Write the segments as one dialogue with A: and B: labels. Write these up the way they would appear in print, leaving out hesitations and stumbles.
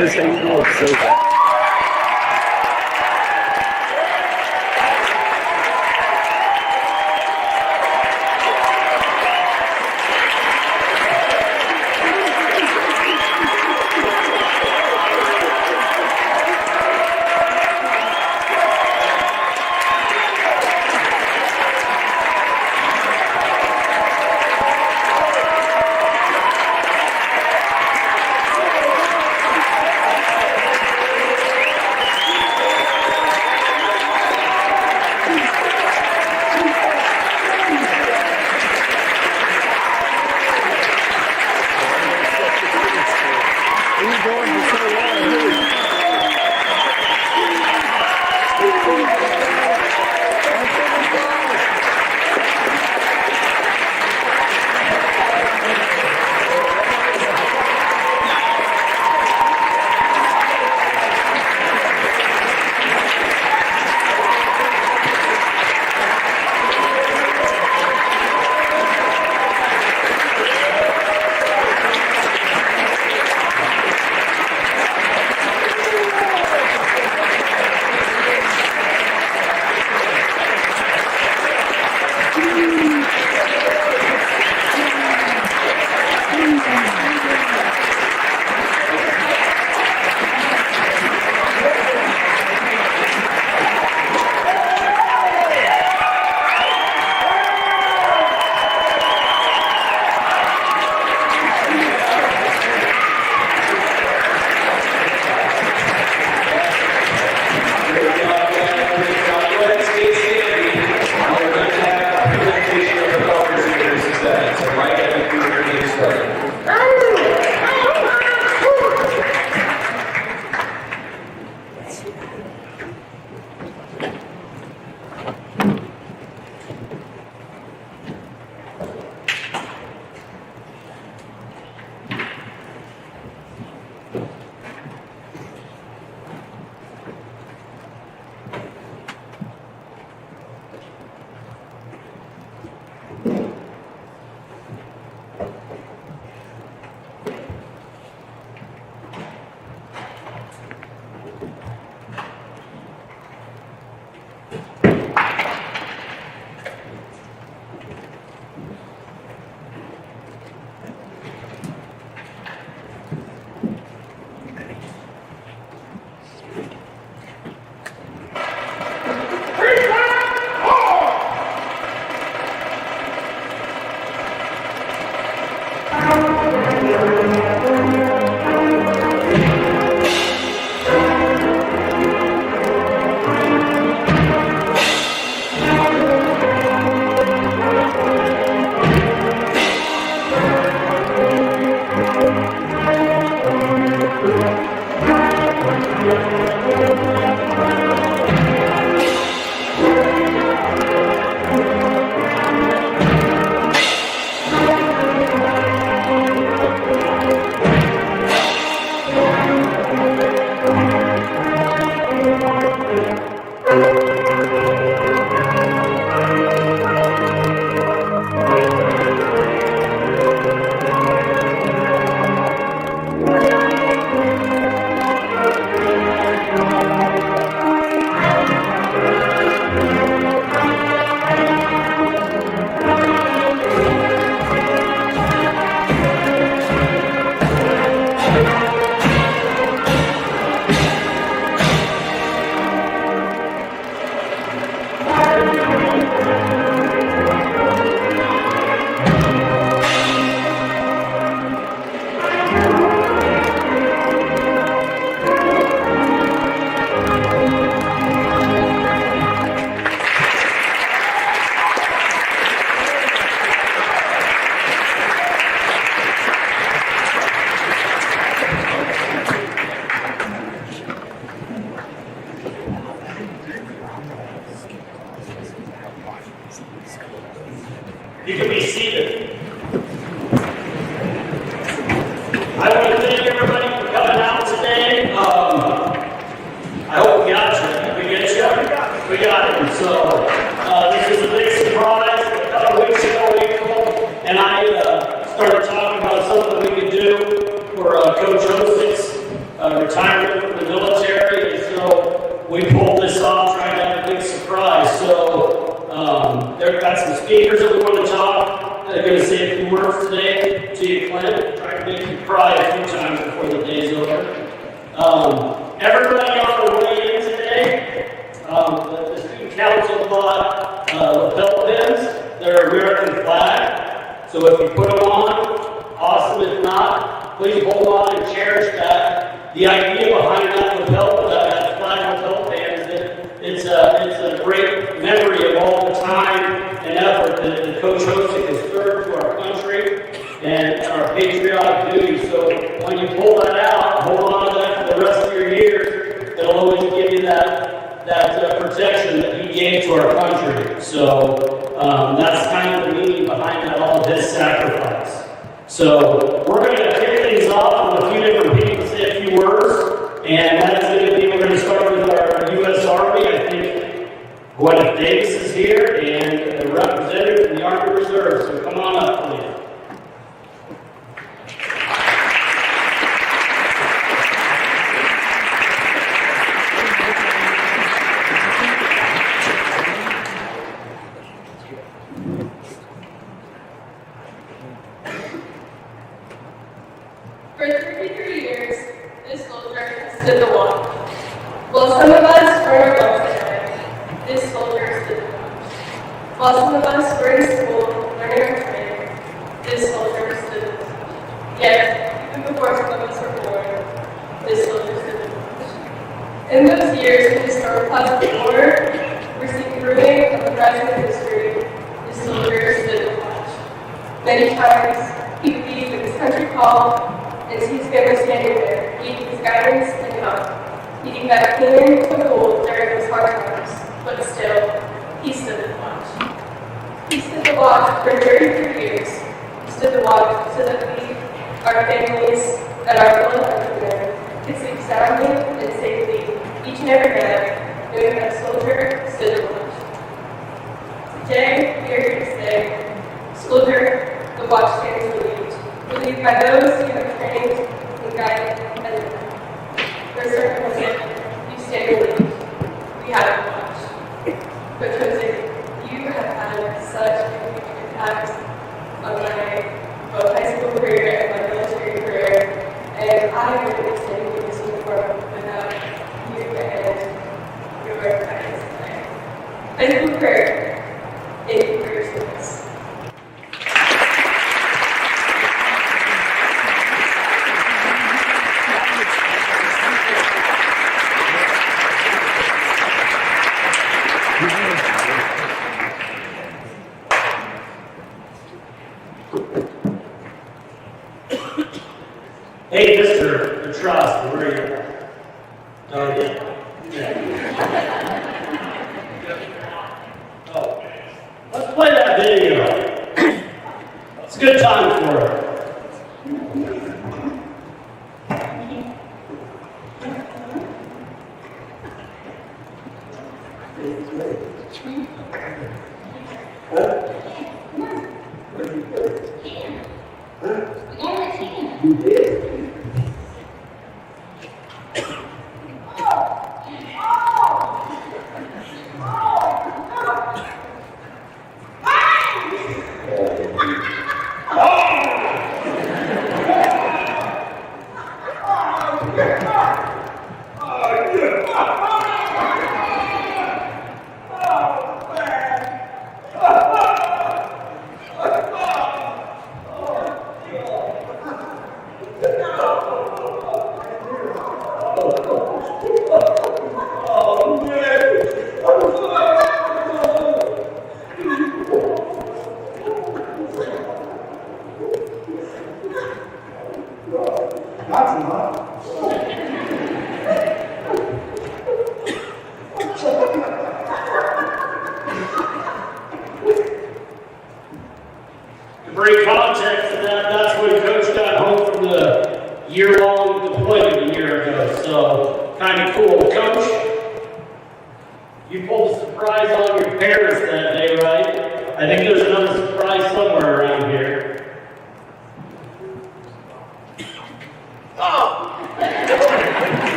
A: That's how you know it's so bad. retirement from the military, and so we pulled this off, trying to have a big surprise. So they've got some speakers that we want to talk. They're going to say a few words today to you, Clint. Try to make you cry a few times before the day's over. Everybody on the way in today, the student council bought lapel pins. They're American flag. So if you put them on, awesome. If not, please hold on and cherish that. The idea behind that flag lapel pin is that it's a great memory of all the time and effort that Coach Hosick has served to our country and our patriotic duty. So when you pull that out, hold on to that for the rest of your years. It'll always give you that protection that he gave to our country. So that's kind of the meaning behind that, all of his sacrifice. So we're going to kick things off with a few different people to say a few words, and that's going to be, we're going to start with our U.S. Army. I think Gwyneth Davis is here, and a representative from the Army Reserve. So come on up, please.
B: For 33 years, this soldier has stood the watch. While some of us earn our welfare today, this soldier stood the watch. While some of us were in school learning our trade, this soldier stood the watch. Yet, even before some of us were born, this soldier stood the watch. In those years when the storm clouds of war were seeing ruin of the horizon of history, this soldier stood the watch. Many times, he would leave with his country call, and see his family standing there, needing his guidance and help, needing that clean to hold during those hard times, but still, he stood the watch. He stood the watch for 33 years. He stood the watch so that we, our families, and our fellow countrymen could sleep soundly and safely each and every night, knowing that soldier stood the watch. Today, we are here to say, soldier, the watch stands relieved. Relieved by those who have trained and guided and led. For certain reason, you stand relieved. We have to watch. But Jose, you have had such a huge impact on my both high school career and my military career, and I wouldn't be standing in this uniform without you and your guidance today. High school career, thank you for your service.
A: Hey, Mr. Trust, where are you? Oh, yeah. Oh, let's play that video. It's a good time for it. You did?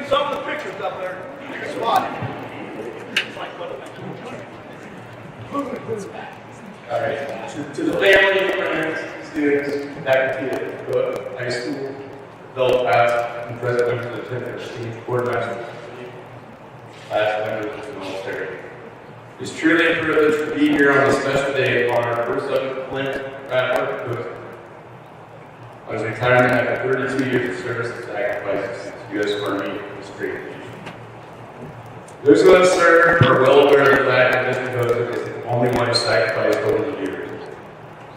C: some of the pictures up there. You can spot it.
D: All right. To the family, friends, students, faculty at the high school, adult past and present members of the 10th Team, board members, past members of the military. It's truly a privilege to be here on this special day upon our first Sergeant Clint Hosick on his retirement after 32 years of service and sacrifices to the U.S. Army is great. Those who have served are well aware of the fact that Mr. Hosick is the only one who sacrificed over the years.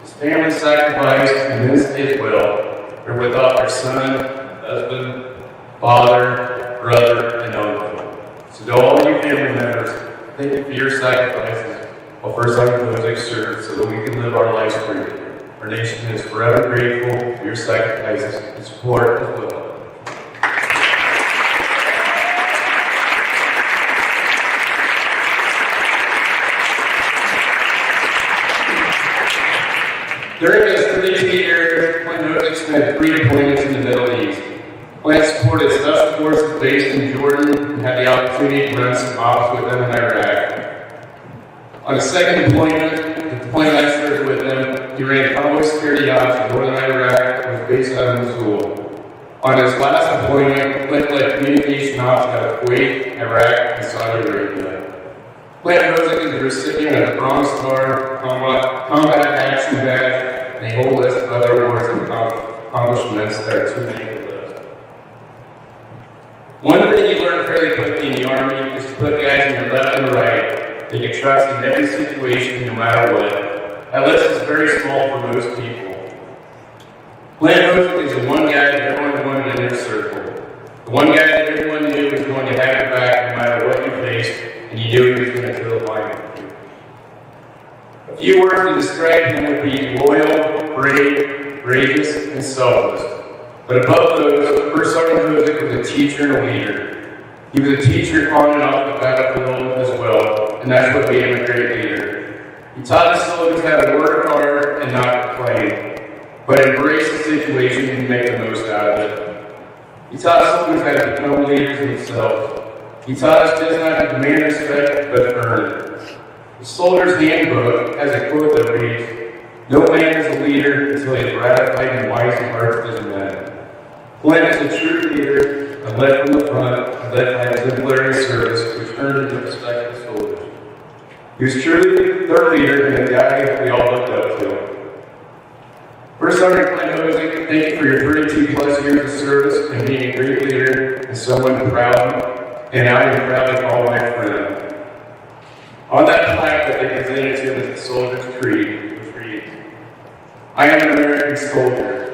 D: His family sacrificed, and this as well. They're without their son, husband, father, brother, and uncle. So to all you family members, thank you for your sacrifices while First Sergeant Hosick served so that we can live our lives freely. Our nation is forever grateful for your sacrifices and support as well. During his 32 years, Clint Hosick spent 3 deployments in the Middle East. Clint supported special forces based in Jordan and had the opportunity to run some ops with them in Iraq. On his second deployment, the deployment I served with him, he ran convoy security ops in northern Iraq and was based out of Mosul. On his last deployment, Clint led communication ops out of Kuwait, Iraq, and Saudi Arabia. Clint Hosick is the recipient of the Bronze Star Combat Action Badge and a whole list of other awards and accomplishments that are too many to list. One thing you learn fairly quickly in the Army is to put guys on your left and right. They can trust in every situation, no matter what. That list is very small for most people. Clint Hosick is the one guy that everyone wanted in their circle. The one guy that everyone knew was going to have your back no matter what you faced, and you knew he was going to toe the line with you. A few words to describe him would be loyal, brave, courageous, and selfless. But above those, First Sergeant Hosick was a teacher and a leader. He was a teacher on and off the battlefield as well, and that's what made him a great leader. He taught his soldiers how to work hard and not complain, but embrace the situation and make the most out of it. He taught soldiers how to become leaders themselves. He taught us just not to demand respect, but earn it. The Soldier's Handbook has a quote that reads, "No man is a leader until he is ratified in wise and hearts as a man." Clint is a true leader, and led from the front, and led by exemplary service, which earned him the respect of the soldiers. He was truly their leader and a guy that we all looked up to. First Sergeant Clint Hosick, thank you for your 32 plus years of service and being a great leader and someone to proud. And I am proud to call my friend. On that plaque that they presented to him as the soldier's creed, which reads, "I am an American soldier.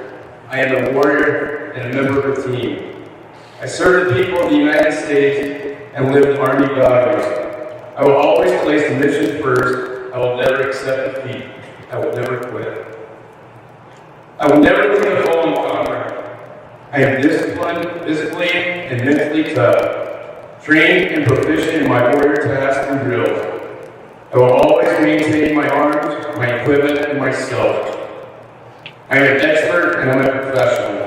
D: I am a warrior and a member of a team. I serve the people of the United States and live Army values. I will always place the mission first. I will never accept defeat. I will never quit. I will never leave a fallen comrade. I am disciplined, and mentally tough. Trained and proficient in my warrior tasks and drills. I will always maintain my arms, my equipment, and myself. I am an expert and I'm a professional.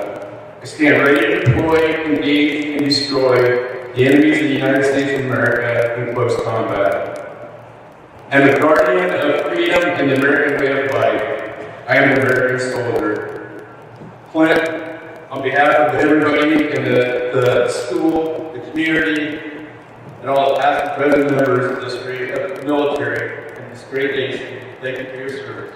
D: I stand ready to deploy, engage, and destroy the enemies of the United States of America in close combat. I am a guardian of freedom and the American way of life. I am an American soldier." Clint, on behalf of everybody in the school, the community, and all the past and present members of this great military and this great nation, thank you for your service.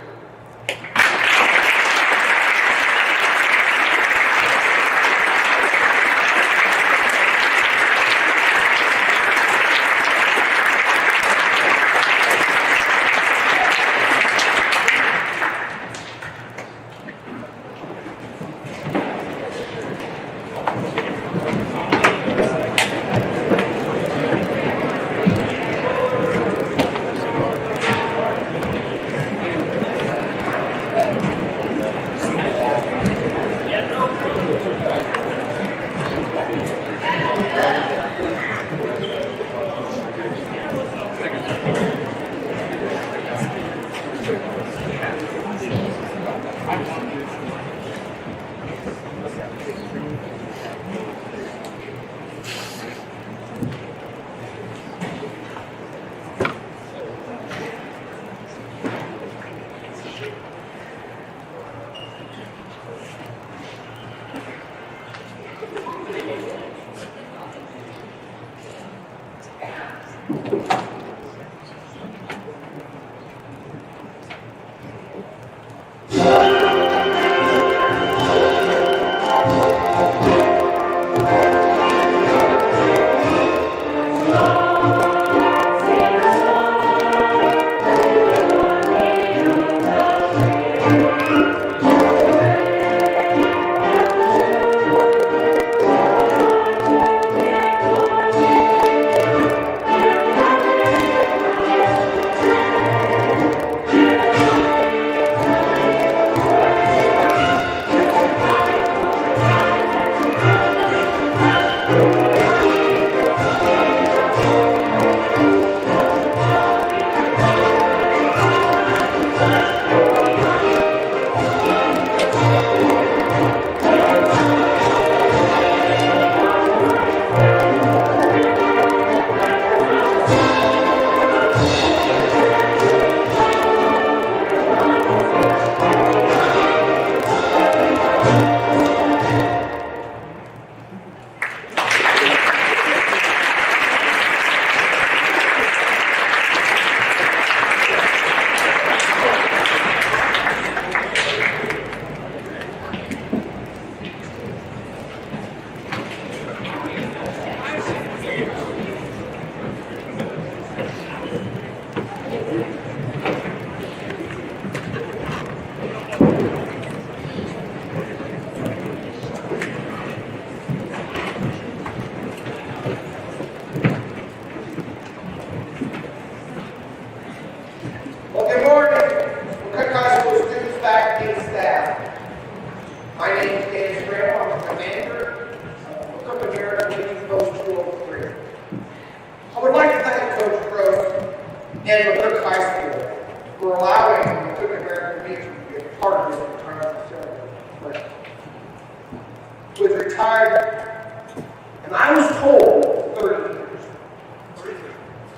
E: record. And I was told 30 years.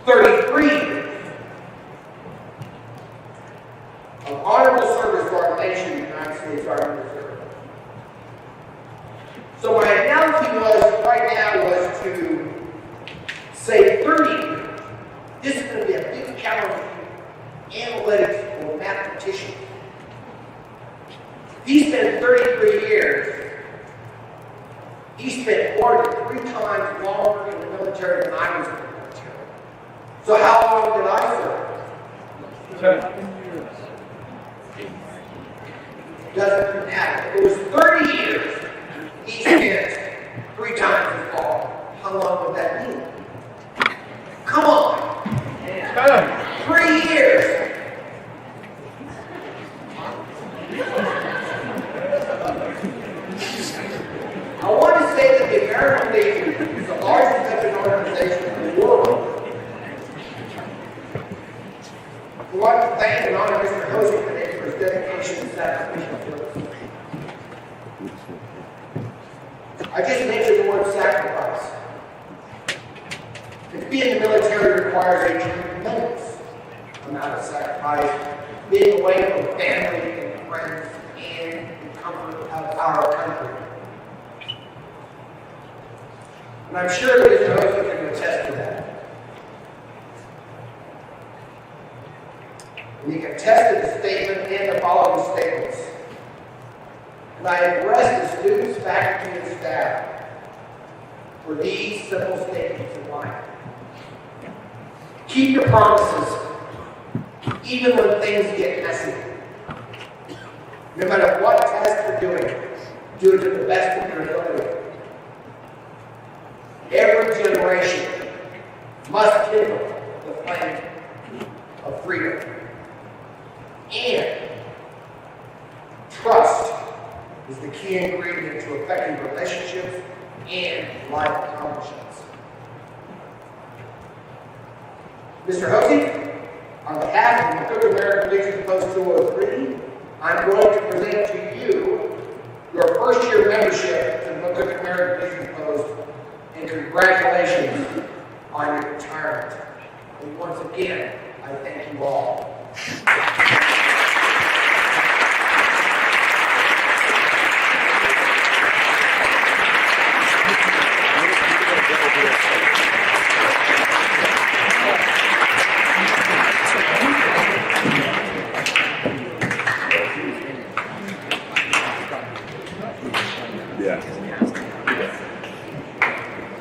E: 33 years of honorable service to our nation, the United States Army Reserve. So my analogy was, right now, was to say 30 years. This is going to be a big challenge for analytics or mathematicians. He spent 33 years. He spent more than 3 times longer in the military than I was in the military. So how long did I serve? 7 years. Doesn't matter. It was 30 years. He spent 3 times as long. How long would that mean? Come on. 3 years. I want to say that the American Legion is the largest veteran organization in the world. We want to thank and honor Mr. Hosick today for his dedication and sacrificial service. I just mentioned the word sacrifice. To be in the military requires a tremendous amount of sacrifice, being away from family and friends and the comfort of our country. And I'm sure that Mr. Hosick can attest to that. And he can attest to the statement and the following statements. And I address the students, faculty, and staff for these simple statements in life. Keep your promises, even when things get messy. No matter what task you're doing, do it to the best of your ability. Every generation must kindle the flame of freedom. And trust is the key ingredient to effective relationships and life accomplishments. Mr. Hosick, on behalf of the Cook American Legion Post 203, I'm going to present to you your first-year membership to the Cook American Legion Post, and congratulations on your retirement. And once again, I thank you all.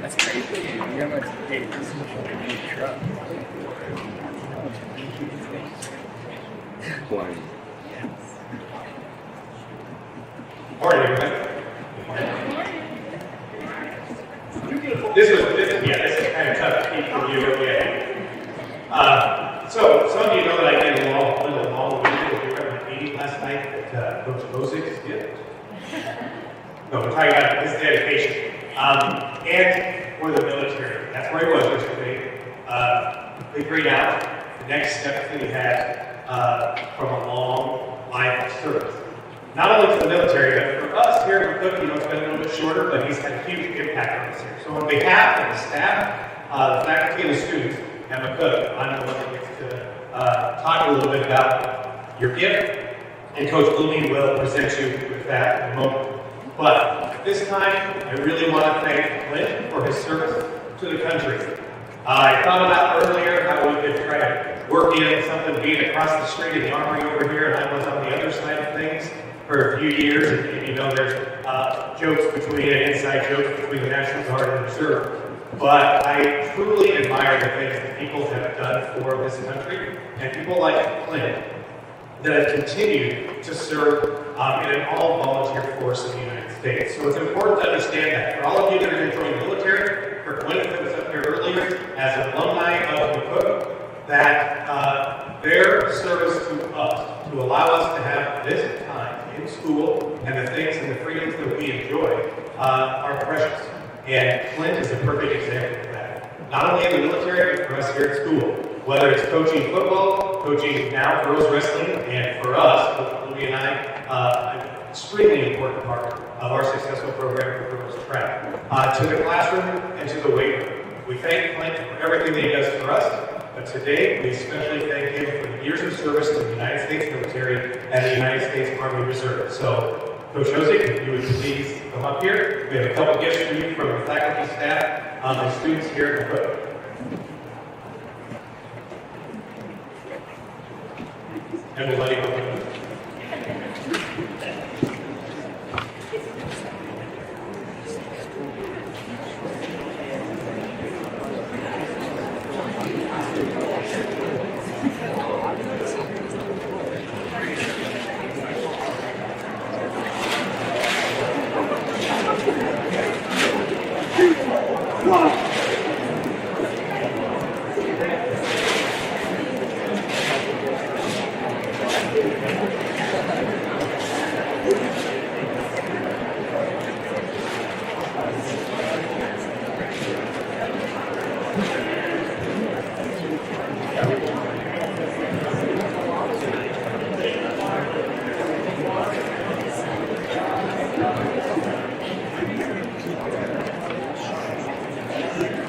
F: That's crazy. You're going to take this truck.
G: Morning, everybody. This is kind of tough to keep from you. So some of you know that I did a long weekend with your meeting last night at Coach Hosick's gift. No, we're talking about his dedication. And for the military. That's where he was yesterday. Figuring out the next steps that he had from a long life of service. Not only to the military, but for us here at Cook, it's been a little bit shorter, but he's had a huge impact on us here. So on behalf of the staff, the faculty, and the students at McCook, I'm the one that gets to talk a little bit about your gift, and Coach Blooming will present you with that in a moment. But at this time, I really want to thank Clint for his service to the country. I thought about earlier how we could try to work in something being across the street in the Armory over here, and I was on the other side of things for a few years, and you know, there's jokes between and inside jokes between the National Guard and the Reserve. But I truly admire the things that people have done for this country, and people like Clint that have continued to serve in an all-volunteer force in the United States. So it's important to understand that. For all of you that are going to join the military, for Clint that was up here earlier, as an alumni of McCook, that their service to us, to allow us to have this time in school and the things and the freedoms that we enjoy are precious. And Clint is a perfect example of that. Not only in the military, but for us here at school. Whether it's coaching football, coaching now girls wrestling, and for us, Louie and I, an extremely important part of our successful program for girls track. To the classroom and to the weight room. We thank Clint for everything that he does for us, but today we especially thank him for the years of service to the United States military and the United States Army Reserve. So, Coach Hosick, if you would please come up here. We have a couple gifts for you from the faculty, staff, and students here at the Cook. And we'll let you open it.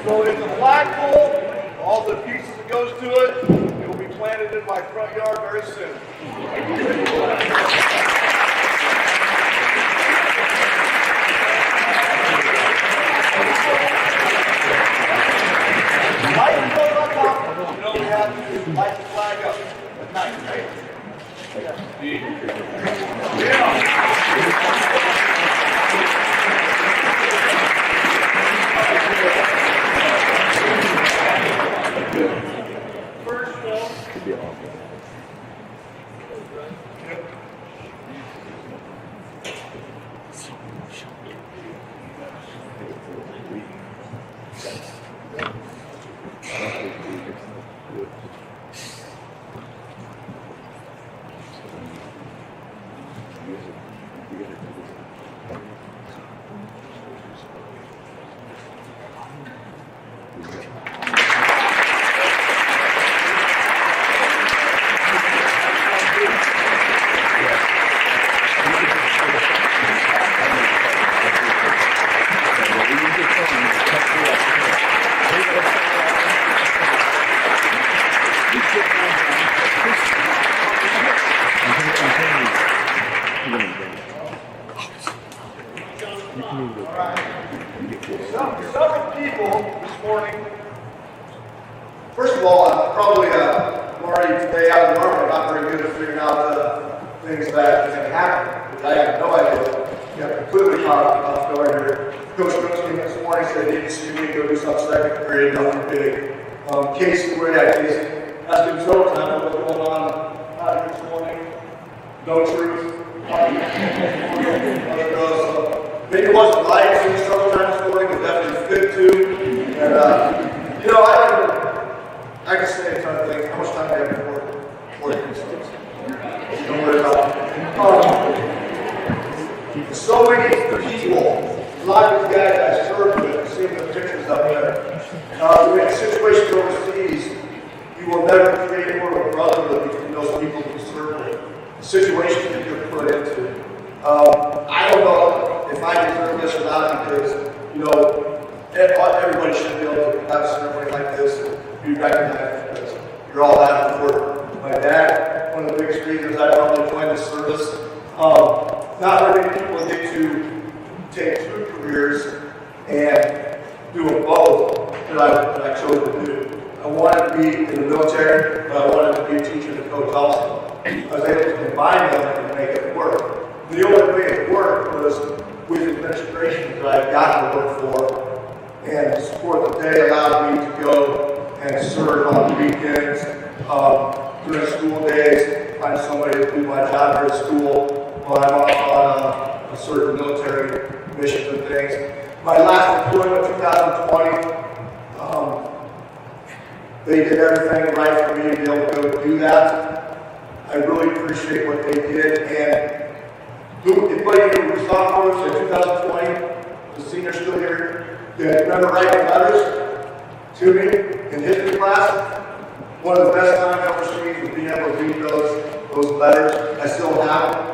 C: So if the flagpole, all the pieces that goes to it, it will be planted in my front yard very soon. Light the boat on top, you know we have to light the flag up at night, right? Several people this morning. First of all, I'm probably already today out of the army, not very good at figuring out things that can happen, because I have no idea. Yeah, completely caught off guard here. Coach Brooks came this morning, said he didn't see me go do something second period, nothing big. Casey, where at Casey? Asked him several times what was going on out here this morning. No truth. Maybe it wasn't light, so several times this morning, but definitely fit too. And, you know, I can say a ton of things. How much time do you have for these things? Don't worry about it. So many people, a lot of these guys I served with, seeing the pictures up there. We had situations overseas, you will never create more of a brotherhood between those people who serve with. The situations that you're put into. I don't know if I deserve this or not, because, you know, everybody should be able to have a ceremony like this and be recognized because you're all that important. My dad, one of the biggest reasons I probably joined the service, not very many people get to take two careers and do them both that I chose to do. I wanted to be in the military, but I wanted to be a teacher and a coach also. I was able to combine them and make it work. The only way it worked was with administration that I got to work for, and support that they allowed me to go and serve on the weekends, during school days, find somebody to do my job here at school while I'm off on a certain military missions and things. My last deployment, 2020, they did everything right for me to be able to go do that. I really appreciate what they did, and anybody who was sophomores in 2020, the seniors still here, that remember writing letters to me in history class. One of the best times overseas was being able to read those letters. I still have them.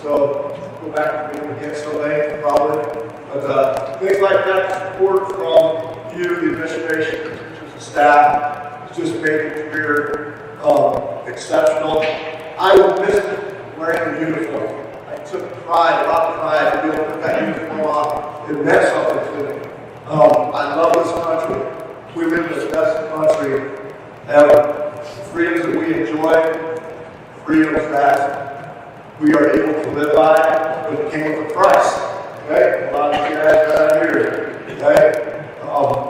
C: So go back to being against someday, probably. But things like that, support from you, the administration, the staff, has just made the career exceptional. I will miss wearing the uniform. I took pride, a lot of pride, to be able to put that uniform on. It meant something to me. I love this country. We live in the best country ever. Freedoms that we enjoy, freedoms that we are able to live by, but it came with a price. Okay? A lot of you guys got out here. Okay?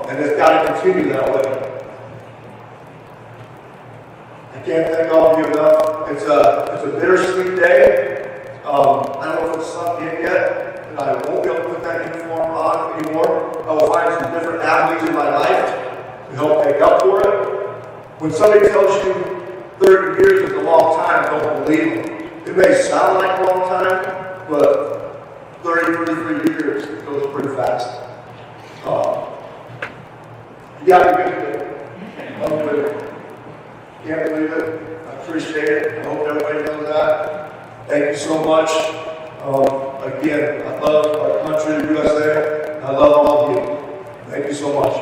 C: And it's got to continue that way. I can't thank all of you enough. It's a bittersweet day. I don't know if it's sunk in yet, and I won't be able to put that uniform on anymore. I will find some different avenues in my life to help make up for it. When somebody tells you 30 years is a long time, don't believe them. It may sound like a long time, but 30, 33 years goes pretty fast. You got to be good at it. Unbelievable. Can't believe it. I appreciate it. I hope everybody knows that. Thank you so much. Again, I love our country, USA. I love all of you. Thank you so much.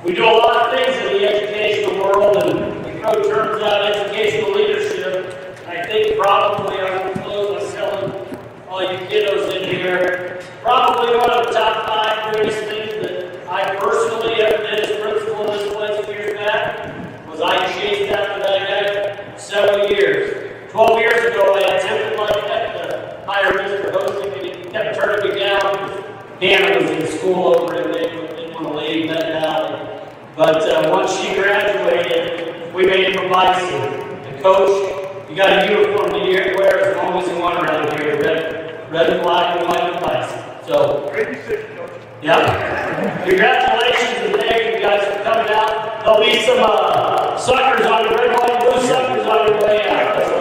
A: We do a lot of things in the educational world, and the code turns out educational leadership. I think probably I would close by telling all you kiddos in here, probably one of the top 5 greatest things that I personally ever did as principal in this place years back was I chased after that guy several years. 12 years ago, I attempted like heck to hire Mr. Hosick, and he kept turning me down. Hannah was in school over and they didn't want to leave that out. But once she graduated, we made him a bison. And coach, you got a uniform to wear as long as you want around here. red and black and white and classy. So,
C: Great decision, Coach.
A: yeah. Congratulations and thank you guys for coming out. There'll be some suckers on your red, white, and blue suckers on your way out.